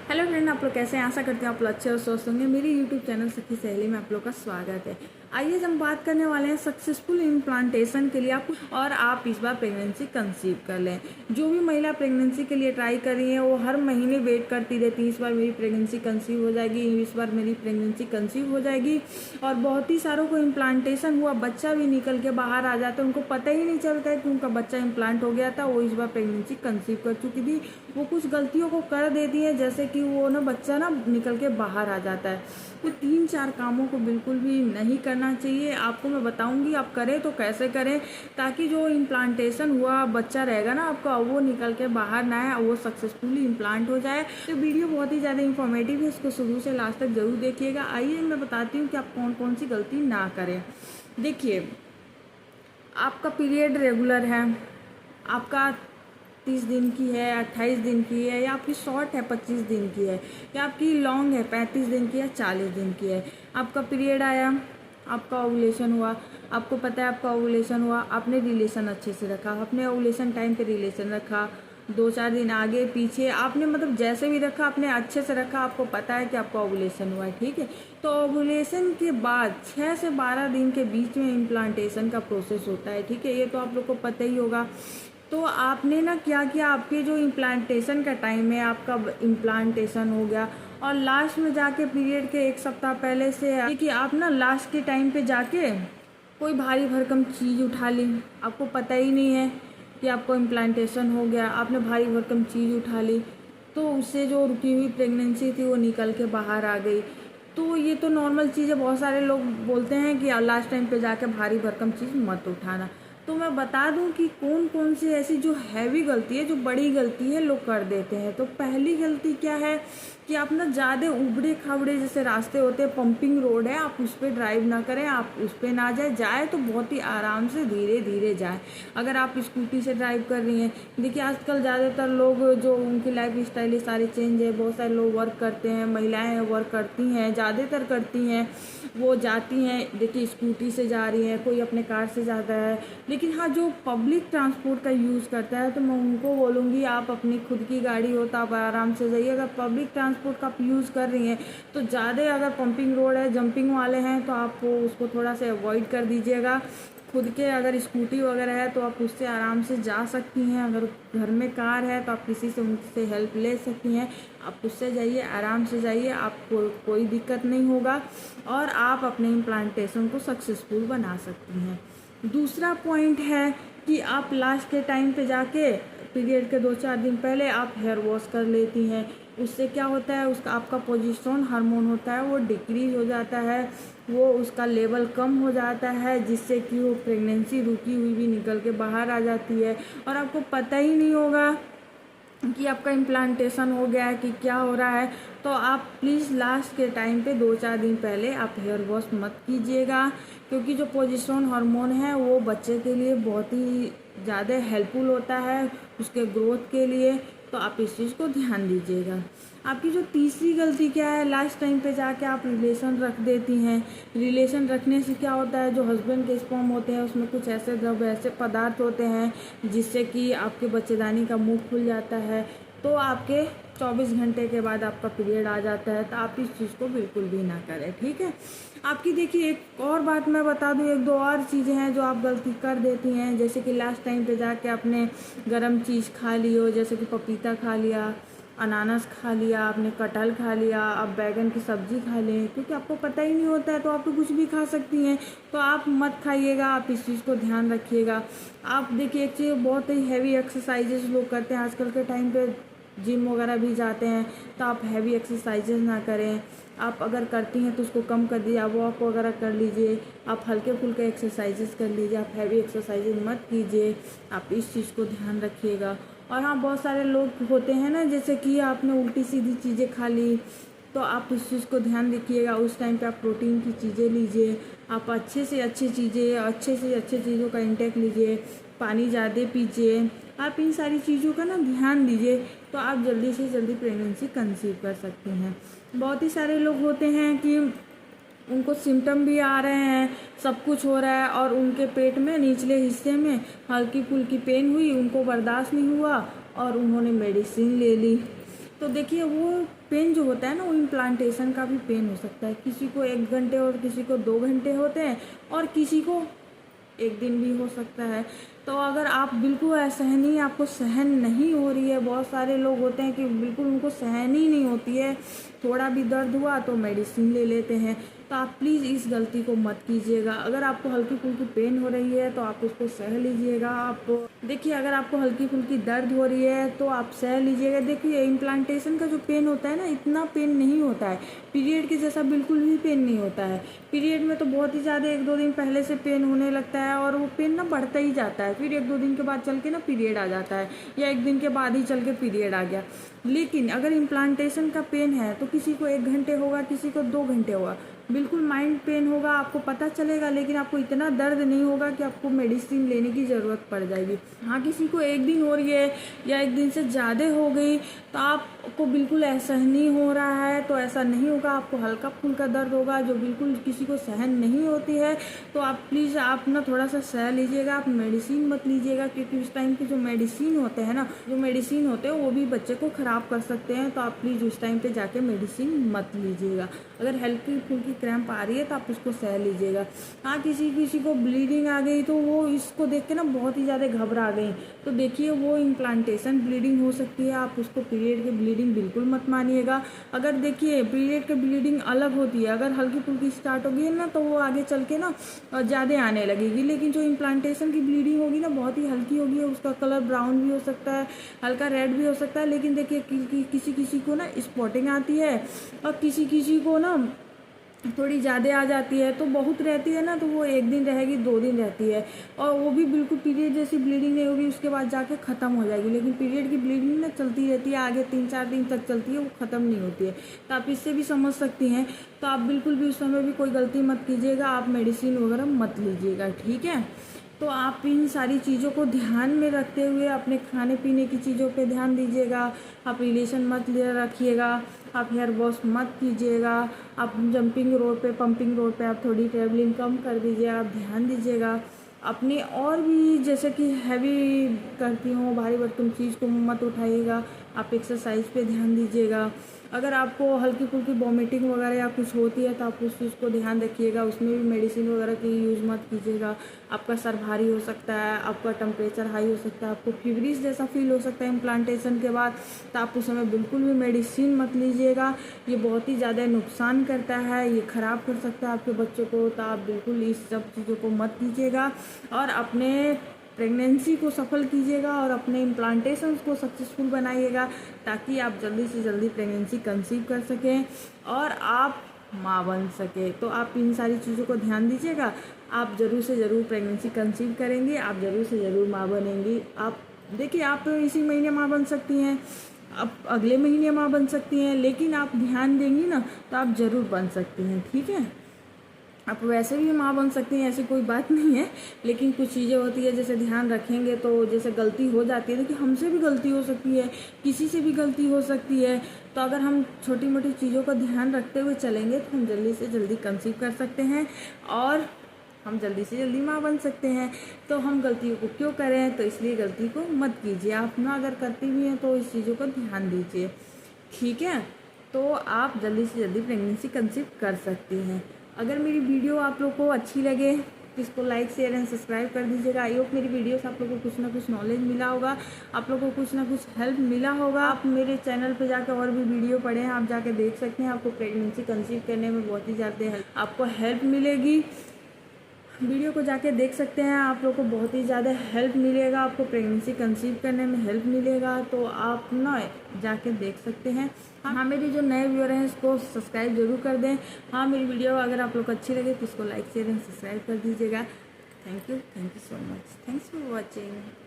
Hello friend, आप लोग कैसे हैं? आशा करते हैं आप लोग अच्छे और स्वस्थ होंगे। मेरी यूट्यूब चैनल सखी सहेली में आप लोग का स्वागत है। आइए हम बात करने वाले हैं सक्सेसफुल इम्प्लांटेशन के लिए आप इस बार प्रेगनेंसी कंसीव कर लें। जो भी महिला प्रेगनेंसी के लिए ट्राई कर रही है वो हर महीने वेट करती रहती है, इस बार मेरी प्रेगनेंसी कंसीव हो जाएगी, इस बार मेरी प्रेगनेंसी कंसीव हो जाएगी। और बहुत ही सारों को इम्प्लांटेशन हुआ, बच्चा भी निकल के बाहर आ जाता है, उनको पता ही नहीं चलता है कि उनका बच्चा इम्प्लांट हो गया था। वो इस बार प्रेगनेंसी कंसीव कर चुकी थी। वो कुछ गलतियों को कर देती है, जैसे कि वो बच्चा निकल के बाहर आ जाता है। तो 3-4 कामों को बिल्कुल भी नहीं करना चाहिए। आपको मैं बताऊंगी आप करें तो कैसे करें, ताकि जो इम्प्लांटेशन हुआ बच्चा रहेगा ना आपका, वो निकल के बाहर ना आए, वो सक्सेसफुली इम्प्लांट हो जाए। तो वीडियो बहुत ही ज़्यादा इन्फॉर्मेटिव है, इसको शुरू से लास्ट तक जरूर देखिएगा। आइए मैं बताती हूँ कि आप कौन कौन सी गलती ना करें। देखिए, आपका पीरियड रेगुलर है, आपका 30 दिन की है, 28 दिन की है, या आपकी शॉर्ट है 25 दिन की है, या आपकी लॉन्ग है 35 दिन की या 40 दिन की है। आपका पीरियड आया, आपका ओवुलेशन हुआ, आपको पता है आपका ओवुलेशन हुआ, आपने रिलेशन अच्छे से रखा, आपने ओवुलेशन टाइम पे रिलेशन रखा, 2-4 दिन आगे पीछे आपने जैसे भी रखा आपने अच्छे से रखा, आपको पता है कि आपका ओवुलेशन हुआ है, ठीक है। तो ओवुलेशन के बाद 6 से 12 दिन के बीच में इम्प्लांटेशन का प्रोसेस होता है, ठीक है। ये तो आप लोग को पता ही होगा। तो आपने क्या किया, आपके जो इम्प्लांटेशन का टाइम है, आपका इम्प्लांटेशन हो गया और लास्ट में जाके पीरियड के 1 सप्ताह पहले से देखिए आप लास्ट के टाइम पे जाके कोई भारी भरकम चीज़ उठा ली, आपको पता ही नहीं है कि आपको इम्प्लांटेशन हो गया, आपने भारी भरकम चीज़ उठा ली, तो उससे जो रुकी हुई प्रेगनेंसी थी वो निकल के बाहर आ गई। तो ये तो नॉर्मल चीज़ है, बहुत सारे लोग बोलते हैं कि लास्ट टाइम पे जाके भारी भरकम चीज़ मत उठाना। तो मैं बता दूं कि कौन कौन सी ऐसी जो हैवी गलती है, जो बड़ी गलती है, लोग कर देते हैं। तो पहली गलती क्या है कि आप ज़्यादा उबड़े खाबड़े जैसे रास्ते होते हैं, पंपिंग रोड है, आप उस पर ड्राइव ना करें, आप उस पर ना जाए तो बहुत ही आराम से धीरे धीरे जाए। अगर आप स्कूटी से ड्राइव कर रही हैं, देखिए आजकल ज़्यादातर लोग जो उनकी लाइफ स्टाइल ये सारी चेंज है, बहुत सारे लोग वर्क करते हैं, महिलाएँ वर्क करती हैं, ज़्यादातर करती हैं, वो जाती हैं, देखिए स्कूटी से जा रही हैं, कोई अपने कार से जाता है। लेकिन हाँ, जो पब्लिक ट्रांसपोर्ट का यूज़ करता है तो मैं उनको बोलूँगी आप अपनी खुद की गाड़ी हो तो आप आराम से जाइए। अगर पब्लिक ट्रांसपोर्ट का आप यूज़ कर रही हैं तो ज़्यादा अगर पंपिंग रोड है, जंपिंग वाले हैं, तो आप उसको थोड़ा सा अवॉइड कर दीजिएगा। खुद के अगर स्कूटी वगैरह है तो आप उससे आराम से जा सकती हैं। अगर घर में कार है तो आप किसी से उनसे हेल्प ले सकती हैं, आप उससे जाइए, आराम से जाइए, आपको कोई दिक्कत नहीं होगा और आप अपने इम्प्लांटेशन को सक्सेसफुल बना सकती हैं। दूसरा पॉइंट है कि आप लास्ट के टाइम पे जाके पीरियड के 2-4 दिन पहले आप हेयर वॉश कर लेती हैं। उससे क्या होता है, उसका आपका प्रोजेस्टेरोन हार्मोन होता है वो डिक्रीज हो जाता है, वो उसका लेवल कम हो जाता है, जिससे कि वो प्रेगनेंसी रुकी हुई भी निकल के बाहर आ जाती है और आपको पता ही नहीं होगा कि आपका इम्प्लांटेशन हो गया है कि क्या हो रहा है। तो आप प्लीज़ लास्ट के टाइम पे 2-4 दिन पहले आप हेयर वॉश मत कीजिएगा, क्योंकि जो प्रोजेस्टेरोन हार्मोन है वो बच्चे के लिए बहुत ही ज़्यादा हेल्पफुल होता है, उसके ग्रोथ के लिए। तो आप इस चीज़ को ध्यान दीजिएगा। आपकी जो तीसरी गलती क्या है, लास्ट टाइम पे जाके आप रिलेशन रख देती हैं। रिलेशन रखने से क्या होता है, जो हस्बैंड के स्पर्म होते हैं उसमें कुछ ऐसे द्रव्य, ऐसे पदार्थ होते हैं जिससे कि आपके बच्चेदानी का मुंह खुल जाता है, तो आपके 24 घंटे के बाद आपका पीरियड आ जाता है। तो आप इस चीज़ को बिल्कुल भी ना करें, ठीक है। आपकी देखिए एक और बात मैं बता दूं, 1-2 और चीज़ें हैं जो आप गलती कर देती हैं, जैसे कि लास्ट टाइम पे जाके आपने गर्म चीज़ खा ली हो, जैसे कि पपीता खा लिया, अनानास खा लिया, आपने कटहल खा लिया, आप बैगन की सब्ज़ी खा लें, क्योंकि आपको पता ही नहीं होता है तो आप तो कुछ भी खा सकती हैं। तो आप मत खाइएगा, आप इस चीज़ को ध्यान रखिएगा। आप देखिए एक चीज़, बहुत ही हैवी एक्सरसाइजेस लोग करते हैं आजकल के टाइम पे, जिम वगैरह भी जाते हैं, तो आप हैवी एक्सरसाइजेस ना करें। आप अगर करती हैं तो उसको कम कर दीजिए, आप वॉक वगैरह कर लीजिए, आप हल्के फुल्के एक्सरसाइजेस कर लीजिए, आप हैवी एक्सरसाइजेस मत कीजिए। आप इस चीज़ को ध्यान रखिएगा। और हाँ, बहुत सारे लोग होते हैं ना, जैसे कि आपने उल्टी सीधी चीज़ें खा ली, तो आप उस चीज़ को ध्यान रखिएगा। उस टाइम पे आप प्रोटीन की चीज़ें लीजिए, आप अच्छे से अच्छी चीज़ों का इंटेक लीजिए, पानी ज़्यादा पीजिए, आप इन सारी चीज़ों का ध्यान दीजिए, तो आप जल्दी से जल्दी प्रेगनेंसी कंसीव कर सकते हैं। बहुत ही सारे लोग होते हैं कि उनको सिम्टम भी आ रहे हैं, सब कुछ हो रहा है और उनके पेट में निचले हिस्से में हल्की फुल्की पेन हुई, उनको बर्दाश्त नहीं हुआ और उन्होंने मेडिसिन ले ली। तो देखिए वो पेन जो होता है ना, वो इम्प्लांटेशन का भी पेन हो सकता है। किसी को 1 घंटे और किसी को 2 घंटे होते हैं और किसी को 1 दिन भी हो सकता है। तो अगर आप बिल्कुल असहनीय, आपको सहन नहीं हो रही है, बहुत सारे लोग होते हैं कि बिल्कुल उनको सहन ही नहीं होती है, थोड़ा भी दर्द हुआ तो मेडिसिन ले लेते हैं। तो आप प्लीज़ इस गलती को मत कीजिएगा। अगर आपको हल्की फुल्की पेन हो रही है तो आप उसको सह लीजिएगा। आप देखिए, अगर आपको हल्की फुल्की दर्द हो रही है तो आप सह लीजिएगा। देखिए इम्प्लांटेशन का जो पेन होता है ना, इतना पेन नहीं होता है, पीरियड के जैसा बिल्कुल भी पेन नहीं होता है। पीरियड में तो बहुत ही ज़्यादा 1-2 दिन पहले से पेन होने लगता है और वो पेन ना बढ़ता ही जाता है, फिर 1-2 दिन के बाद चल के ना पीरियड आ जाता है, या 1 दिन के बाद ही चल के पीरियड आ गया। लेकिन अगर इम्प्लांटेशन का पेन है तो किसी को 1 घंटे होगा, किसी को 2 घंटे होगा, बिल्कुल माइल्ड पेन होगा, आपको पता चलेगा, लेकिन आपको इतना दर्द नहीं होगा कि आपको मेडिसिन लेने की ज़रूरत पड़ जाएगी। हाँ, किसी को 1 दिन हो रही है या 1 दिन से ज़्यादा हो गई तो आपको बिल्कुल ऐसा नहीं हो रहा है, तो ऐसा नहीं होगा, आपको हल्का फुल्का दर्द होगा जो बिल्कुल किसी को सहन नहीं होती है। तो आप प्लीज़ आप ना थोड़ा सा सह लीजिएगा, आप मेडिसिन मत लीजिएगा, क्योंकि उस टाइम की जो मेडिसिन होते हैं ना, जो मेडिसिन होते हैं वो भी बच्चे को ख़राब कर सकते हैं। तो आप प्लीज़ उस टाइम पे जाके मेडिसिन मत लीजिएगा। अगर हल्की फुल्की क्रैम्प आ रही है तो आप उसको सह लीजिएगा। हाँ, किसी को ब्लीडिंग आ गई तो वो इसको देख के ना बहुत ही ज़्यादा घबरा गई, तो देखिए वो इम्प्लांटेशन ब्लीडिंग हो सकती है। आप उसको पीरियड की ब्लीडिंग बिल्कुल मत मानिएगा। अगर देखिए पीरियड की ब्लीडिंग अलग होती है, अगर हल्की फुल्की स्टार्ट होगी ना तो वो आगे चल के ना ज़्यादा आने लगेगी। लेकिन जो इम्प्लांटेशन की ब्लीडिंग होगी ना, बहुत ही हल्की होगी, उसका कलर ब्राउन भी हो सकता है, हल्का रेड भी हो सकता है। लेकिन देखिए किसी को ना स्पॉटिंग आती है और किसी को ना थोड़ी ज़्यादा आ जाती है। तो बहुत रहती है ना तो वो 1 दिन रहेगी, 2 दिन रहती है, और वो भी बिल्कुल पीरियड जैसी ब्लीडिंग नहीं होगी, उसके बाद जाके ख़त्म हो जाएगी। लेकिन पीरियड की ब्लीडिंग ना चलती रहती है, आगे 3-4 दिन तक चलती है, वो ख़त्म नहीं होती है। तो आप इससे भी समझ सकती हैं। तो आप बिल्कुल भी उस समय भी कोई गलती मत कीजिएगा, आप मेडिसिन वगैरह मत लीजिएगा, ठीक है। तो आप इन सारी चीज़ों को ध्यान में रखते हुए अपने खाने पीने की चीज़ों पे ध्यान दीजिएगा। आप रिलेशन मत रखिएगा, आप हेयर वॉश मत कीजिएगा, आप जंपिंग रोड पे, पंपिंग रोड पे आप थोड़ी ट्रैवलिंग कम कर दीजिए, आप ध्यान दीजिएगा। अपने और भी जैसे कि हैवी करती हूँ, भारी भरकम चीज़ को मत उठाइएगा, आप एक्सरसाइज पे ध्यान दीजिएगा। अगर आपको हल्की फुल्की वॉमिटिंग वगैरह या कुछ होती है तो आप उस चीज़ को ध्यान रखिएगा, उसमें भी मेडिसिन वगैरह की यूज़ मत कीजिएगा। आपका सर भारी हो सकता है, आपका टेम्परेचर हाई हो सकता है, आपको फीवरिश जैसा फील हो सकता है इम्प्लांटेशन के बाद, तो आप उस समय बिल्कुल भी मेडिसिन मत लीजिएगा। ये बहुत ही ज़्यादा नुकसान करता है, ये ख़राब कर सकता है आपके बच्चों को। तो आप बिल्कुल इस सब चीज़ों को मत कीजिएगा और अपने प्रेगनेंसी को सफल कीजिएगा और अपने इम्प्लांटेशंस को सक्सेसफुल बनाइएगा, ताकि आप जल्दी से जल्दी प्रेगनेंसी कंसीव कर सकें और आप माँ बन सके। तो आप इन सारी चीज़ों को ध्यान दीजिएगा, आप ज़रूर से ज़रूर प्रेगनेंसी कंसीव करेंगे, आप ज़रूर से ज़रूर माँ बनेंगी। आप देखिए, आप इसी महीने माँ बन सकती हैं, आप अगले महीने माँ बन सकती हैं, लेकिन आप ध्यान देंगी ना तो आप ज़रूर बन सकती हैं, ठीक है। आप वैसे भी माँ बन सकती हैं, ऐसी कोई बात नहीं है, लेकिन कुछ चीज़ें होती है जैसे ध्यान रखेंगे तो जैसे गलती हो जाती है, देखिए हमसे भी गलती हो सकती है, किसी से भी गलती हो सकती है। तो अगर हम छोटी मोटी चीज़ों का ध्यान रखते हुए चलेंगे तो हम जल्दी से जल्दी कंसीव कर सकते हैं और हम जल्दी से जल्दी माँ बन सकते हैं। तो हम गलतियों को क्यों करें, तो इसलिए गलती को मत कीजिए। आप ना अगर करती भी हैं तो इस चीज़ों का ध्यान दीजिए, ठीक है। तो आप जल्दी से जल्दी प्रेगनेंसी कंसीव कर सकती हैं। अगर मेरी वीडियो आप लोग को अच्छी लगे तो इसको लाइक शेयर एंड सब्सक्राइब कर दीजिएगा। आई होप मेरी वीडियो से आप लोगों को कुछ ना कुछ नॉलेज मिला होगा, आप लोगों को कुछ ना कुछ हेल्प मिला होगा। आप मेरे चैनल पे जाकर और भी वीडियो पढ़े हैं, आप जाके देख सकते हैं, आपको प्रेगनेंसी कंसीव करने में बहुत ही ज़्यादा आपको हेल्प मिलेगी। वीडियो को जाके देख सकते हैं, आप लोग को बहुत ही ज़्यादा हेल्प मिलेगा, आपको प्रेगनेंसी कंसीव करने में हेल्प मिलेगा। तो आप ना जाके देख सकते हैं। हाँ, मेरी जो नए व्यूअर हैं इसको सब्सक्राइब जरूर कर दें। हाँ, मेरी वीडियो अगर आप लोग को अच्छी लगे तो इसको लाइक शेयर एंड सब्सक्राइब कर दीजिएगा। Thank you so much, thanks for watching.